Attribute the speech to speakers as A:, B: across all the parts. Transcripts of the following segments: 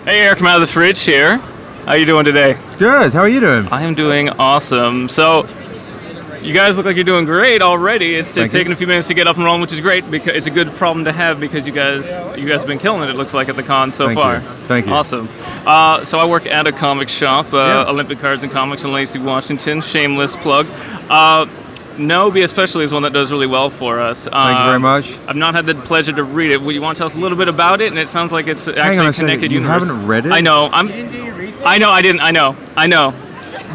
A: Hey Eric from Out of the Fridge here. How you doing today?
B: Good. How are you doing?
A: I am doing awesome. So, you guys look like you're doing great already. It's taking a few minutes to get up and rolling, which is great because it's a good problem to have because you guys have been killing it. It looks like at the con so far.
B: Thank you.
A: Awesome. So I work at a comic shop, Olympic Cards and Comics in Lacey, Washington. Shameless plug. Niobe especially is one that does really well for us.
B: Thank you very much.
A: I've not had the pleasure to read it. Would you want to tell us a little bit about it? And it sounds like it's
B: Hang
A: actually
B: on
A: a connected
B: you
A: universe.
B: haven't read it?
A: I know. I didn't. I know.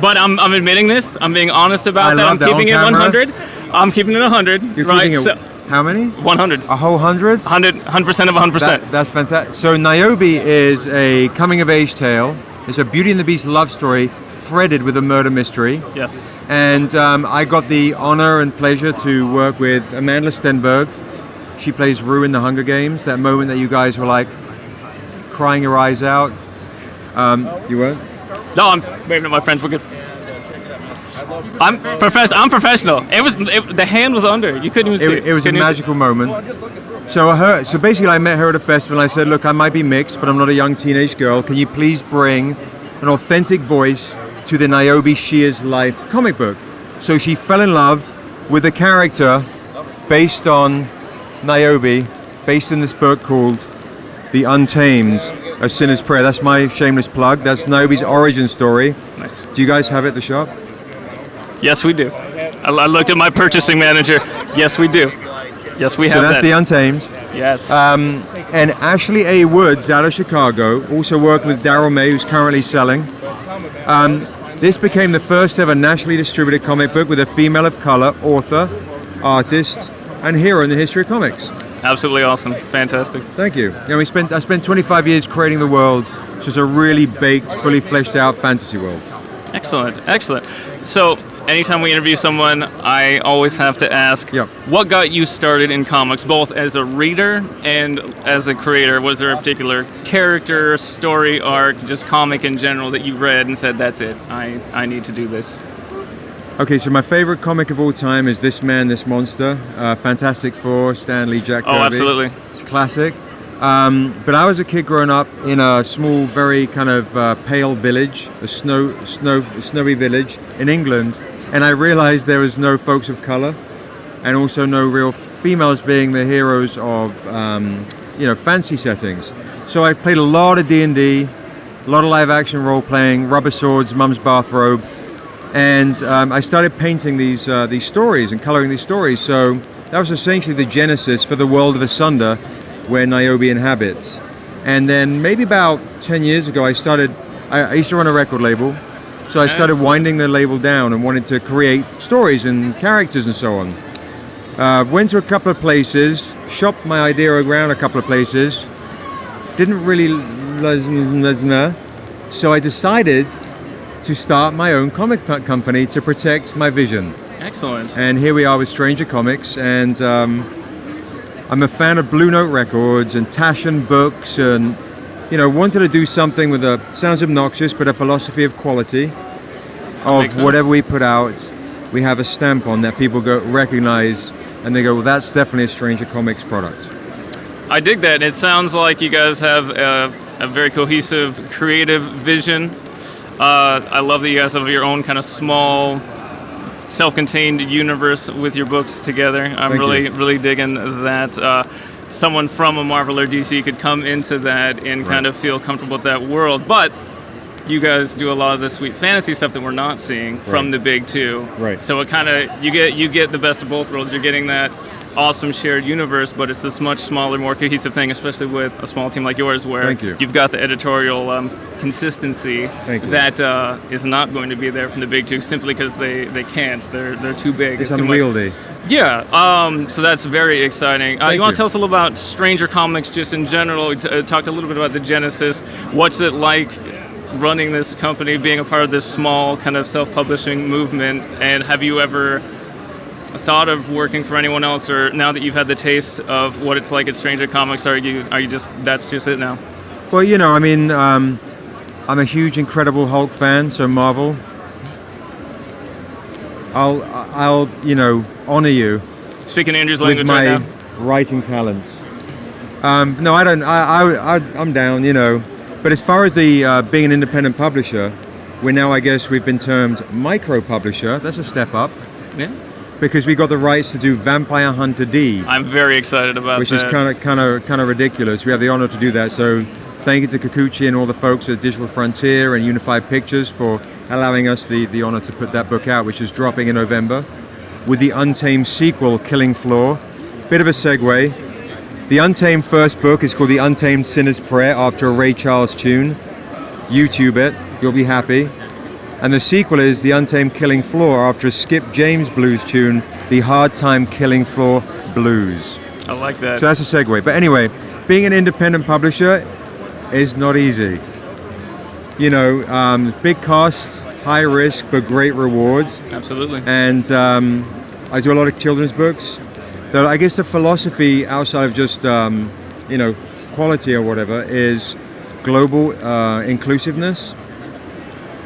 A: But I'm admitting this. I'm being honest about that. I'm keeping it 100. I'm keeping it 100.
B: You're
A: right?
B: keeping it, how many?
A: 100.
B: A whole 100?
A: 100% of 100%.
B: That's fantastic. So Niobe is a coming-of-age tale. It's a Beauty and the Beast love story threaded with a murder mystery.
A: Yes.
B: And I got the honor and pleasure to work with Amanda Stenberg. She plays Rue in the Hunger Games. That moment that you guys were like crying your eyes out. You weren't?
A: No, I'm waving at my friends. We're good. I'm professional. The hand was under. You couldn't even see it.
B: It was a magical moment. So basically I met her at a festival and I said, look, I might be mixed, but I'm not a young teenage girl. Can you please bring an authentic voice to the Niobe She Is Life comic book? So she fell in love with a character based on Niobe, based in this book called The Untamed, A Sinner's Prayer. That's my shameless plug. That's Niobe's origin story.
A: Nice.
B: Do you guys have it at the shop?
A: Yes, we do. I looked at my purchasing manager. Yes, we do. Yes, we have that.
B: So that's The Untamed.
A: Yes.
B: And Ashley A. Woods out of Chicago also worked with Daryl May, who's currently selling. This became the first ever nationally distributed comic book with a female of color, author, artist, and hero in the history of comics.
A: Absolutely awesome. Fantastic.
B: Thank you. I spent 25 years creating the world, which is a really baked, fully fleshed out fantasy world.
A: Excellent. So, anytime we interview someone, I always have to ask, what got you started in comics, both as a reader and as a creator? Was there a particular character, story, arc, just comic in general that you read and said, that's it, I need to do this?
B: Okay, so my favorite comic of all time is This Man, This Monster, Fantastic Four, Stan Lee, Jack Kirby.
A: Oh, absolutely.
B: It's a classic. But I was a kid growing up in a small, very kind of pale village, a snowy village in England, and I realized there was no folks of color, and also no real females being the heroes of, fancy settings. So I played a lot of D&D, a lot of live-action role-playing, rubber swords, mum's bathrobe, and I started painting these stories and coloring these stories. So that was essentially the genesis for the world of Asunder, where Niobe inhabits. And then maybe about 10 years ago, I used to run a record label, so I started winding the label down and wanted to create stories and characters and so on. Went to a couple of places, shopped my idea around a couple of places, didn't really, so I decided to start my own comic company to protect my vision.
A: Excellent.
B: And here we are with Stranger Comics, and I'm a fan of Blue Note Records and Taschen Books, and wanted to do something with sounds obnoxious, but a philosophy of quality of whatever we put out. We have a stamp on that people recognize, and they go, well, that's definitely a Stranger Comics product.
A: I dig that. It sounds like you guys have a very cohesive, creative vision. I love that you guys have your own kind of small, self-contained universe with your books together. I'm really digging that. Someone from a Marvel or DC could come into that and kind of feel comfortable with that world. But you guys do a lot of the sweet fantasy stuff that we're not seeing from the big two. Right. So it kind of you get the best of both worlds. You're getting that awesome shared universe, but it's this much smaller, more cohesive thing, especially with a small team like yours, where you've got the editorial consistency that is not going to be there from the big two, simply because they can't. They're too big.
B: It's unwieldy.
A: Yeah. So that's very exciting. You want to tell us a little about Stranger Comics, just in general? We talked a little bit about the genesis. What's it like running this company, being a part of this small kind of self-publishing movement, and have you ever thought of working for anyone else, or now that you've had the taste of what it's like at Stranger Comics, are you just that's just it now?
B: Well, I'm a huge Incredible Hulk fan, so Marvel. I'll honor you.
A: Speaking Andrew's language
B: with my
A: right now.
B: Writing talents. No, I don't. I'm down, But as far as the being an independent publisher, I guess we've been termed micro publisher. That's a step up.
A: Yeah.
B: Because we got the rights to do Vampire Hunter D.
A: I'm very excited about
B: which
A: that.
B: Which is kind of ridiculous. We have the honor to do that. So thank you to Kikuchi and all the folks at Digital Frontier and Unified Pictures for allowing us the honor to put that book out, which is dropping in November, with the Untamed sequel, Killing Floor. Bit of a segue. The Untamed first book is called The Untamed Sinner's Prayer, after a Ray Charles tune. YouTube it, you'll be happy. And the sequel is The Untamed Killing Floor, after a Skip James blues tune, The Hard Time Killing Floor Blues.
A: I like that.
B: So that's a segue. But anyway, being an independent publisher is not easy. You know, big cost, high risk, but great rewards.
A: Absolutely.
B: And I do a lot of children's books. So I guess the philosophy outside of just, you know, quality or whatever is global inclusiveness.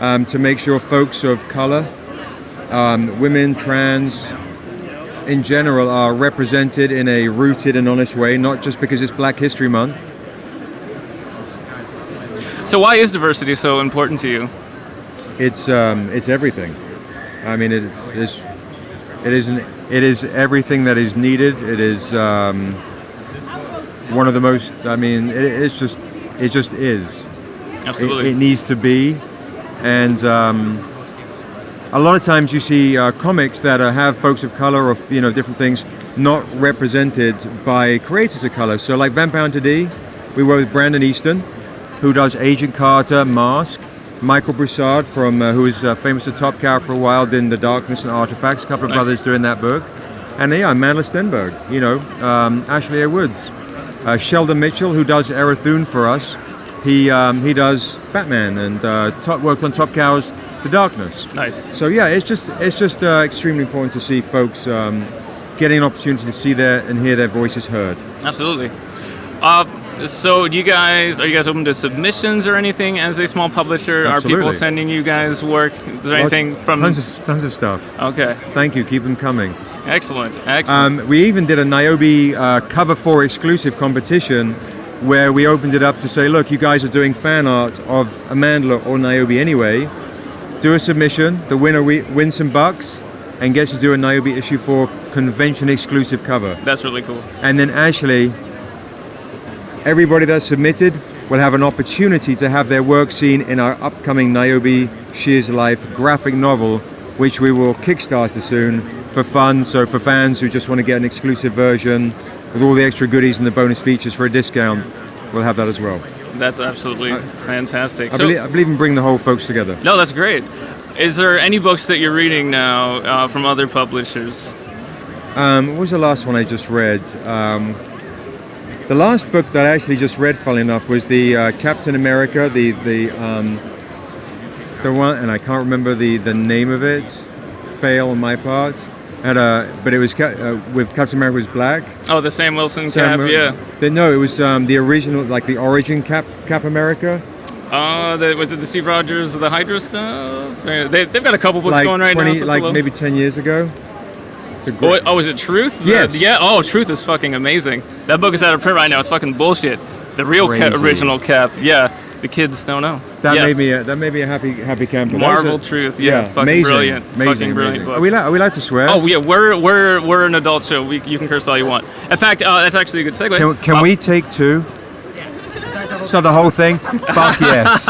B: To make sure folks of color, women, trans, in general, are represented in a rooted and honest way, not just because it's Black History Month.
A: So why is diversity so important to you?
B: It's everything. I mean, it is everything that is needed. It is one of the most. I mean, it just is.
A: Absolutely.
B: It needs to be. And a lot of times you see comics that have folks of color or, you know, different things not represented by creators of color. So like Vampire Hunter D, we work with Brandon Easton, who does Agent Carter, Mask. Michael Broussard, from who was famous at Top Cow for a while, did The Darkness and Artifacts, a couple of brothers doing that book. And yeah, Mandela Stenberg, you know, Ashley A. Woods. Sheldon Mitchell, who does Erathune for us, he does Batman and worked on Top Cow's The Darkness.
A: Nice.
B: So yeah, it's just extremely important to see folks getting an opportunity to see and hear their voices heard.
A: Absolutely. So are you guys open to submissions or anything as a small publisher?
B: Absolutely.
A: Are people sending you guys work? Is there anything from...
B: Tons of stuff.
A: Okay.
B: Thank you, keep them coming.
A: Excellent.
B: We even did a Niobe Cover 4 exclusive competition where we opened it up to say, look, you guys are doing fan art of Amandla or Niobe anyway. Do a submission, the winner wins some bucks and gets to do a Niobe issue 4 convention exclusive cover.
A: That's really cool.
B: And then actually, everybody that submitted will have an opportunity to have their work seen in our upcoming Niobe Shears Life graphic novel, which we will Kickstarter soon for fun. So for fans who just want to get an exclusive version with all the extra goodies and the bonus features for a discount, we'll have that as well.
A: That's absolutely fantastic.
B: I believe in bringing the whole folks together.
A: No, that's great. Is there any books that you're reading now from other publishers?
B: What was the last one I just read? The last book that I actually just read, funnily enough, was the Captain America, the one, and I can't remember the name of it. Fail on my part. But it was with Captain America was black.
A: Oh, the Sam Wilson cap, yeah.
B: No, it was the original, like the origin Cap America.
A: Was it the Steve Rogers, the Hydra stuff? They've got a couple books going right now.
B: Like maybe 10 years ago.
A: Is it Truth?
B: Yes.
A: Yeah. Oh, Truth is fucking amazing. That book is out of print right now. It's fucking bullshit. The real original Cap. Yeah. The kids don't know.
B: That made me a happy camper.
A: Marvel Truth. Yeah. Fucking
B: amazing,
A: brilliant.
B: Amazing,
A: fucking brilliant book.
B: Are we allowed to swear?
A: Oh yeah. We're an adult show. You can curse all you want. In fact, that's actually a good segue.
B: Can we take two? So the whole thing? Fuck yes.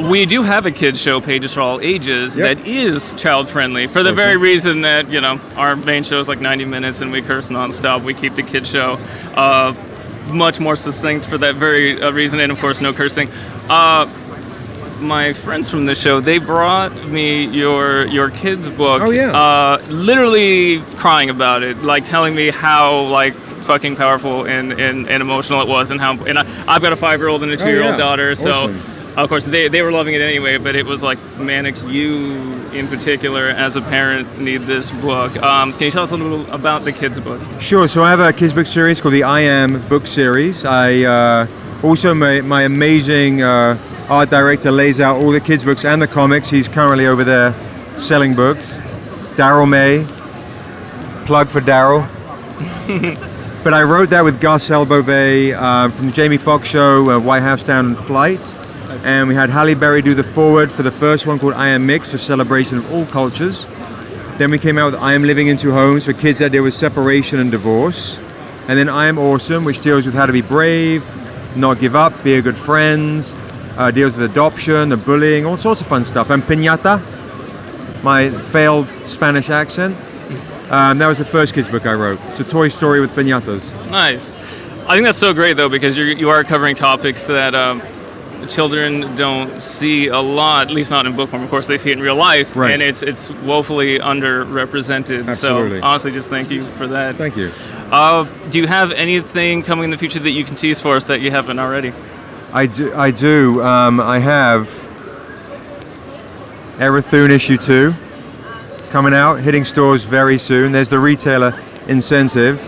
A: We do have a kids show, Pages for All Ages, that is child friendly for the very reason that, you know, our main show is like 90 minutes and we curse nonstop. We keep the kids show much more succinct for that very reason, and of course no cursing. My friends from the show, they brought me your kids book.
B: Oh yeah.
A: Literally crying about it, like telling me how like fucking powerful and emotional it was, and I've got a 5-year-old and a 2-year-old daughter, so. Awesome. Of course, they were loving it anyway, but it was like, Manix, you in particular, as a parent, need this book. Can you tell us a little about the kids' book? Sure.
B: So I have a kids' book series called the I Am book series. I also, my amazing art director lays out all the kids' books and the comics. He's currently over there selling books. Daryl May. Plug for Daryl. But I wrote that with Gus Elbove from the Jamie Foxx show, White House Down in Flight.
A: Nice.
B: And we had Halle Berry do the foreword for the first one called I Am Mixed, a celebration of all cultures. Then we came out with I Am Living in Two Homes for kids that deal with separation and divorce. And then I Am Awesome, which deals with how to be brave, not give up, be a good friend, deals with adoption, the bullying, all sorts of fun stuff. And Piñata, my failed Spanish accent. That was the first kids book I wrote. It's a toy story with piñatas.
A: Nice. I think that's so great though, because you are covering topics that children don't see a lot, at least not in book form. Of course, they see it in real life,
B: right.
A: And it's woefully underrepresented.
B: Absolutely.
A: So honestly, just thank you for that.
B: Thank you.
A: Do you have anything coming in the future that you can tease for us that you haven't already?
B: I do. I have Erathun issue 2 coming out, hitting stores very soon. There's the retailer incentive.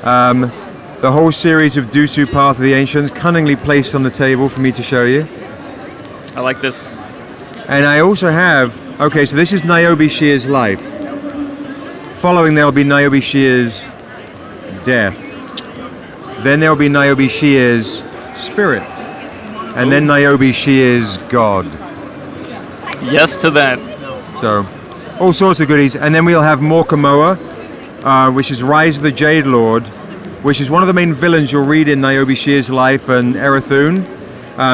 B: The whole series of Dusu Path of the Ancients, cunningly placed on the table for me to show you.
A: I like this.
B: And I also have, okay, so this is Niobe Shear's life. Following there'll be Niobe Shear's death. Then there'll be Niobe Shear's spirit. And then Niobe Shear's God.
A: Yes to that.
B: So, all sorts of goodies. And then we'll have Morkamoa, which is Rise of the Jade Lord, which is one of the main villains you'll read in Niobe Shear's life and Erathun.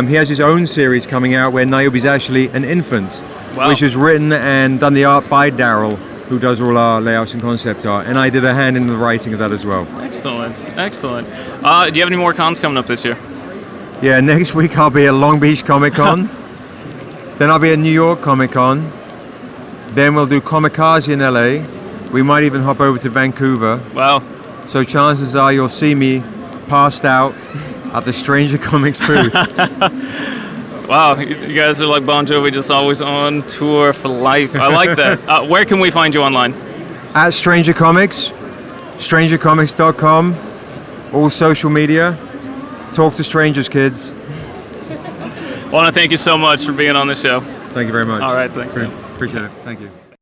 B: He has his own series coming out where Niobe's actually an infant,
A: wow.
B: Which is written and done the art by Daryl, who does all our layouts and concept art. And I did a hand in the writing of that as well.
A: Excellent, excellent. Do you have any more cons coming up this year?
B: Yeah, next week I'll be at Long Beach Comic Con. Then I'll be at New York Comic Con. Then we'll do Comikaze in LA. We might even hop over to Vancouver.
A: Wow.
B: So chances are you'll see me passed out at the Stranger Comics booth.
A: Wow, you guys are like Bon Jovi, just always on tour for life. I like that. Where can we find you online?
B: At Stranger Comics, strangercomics.com, all social media. Talk to strangers, kids.
A: I want to thank you so much for being on the show.
B: Thank you very much.
A: All right, thanks, man.
B: Appreciate it. Thank you.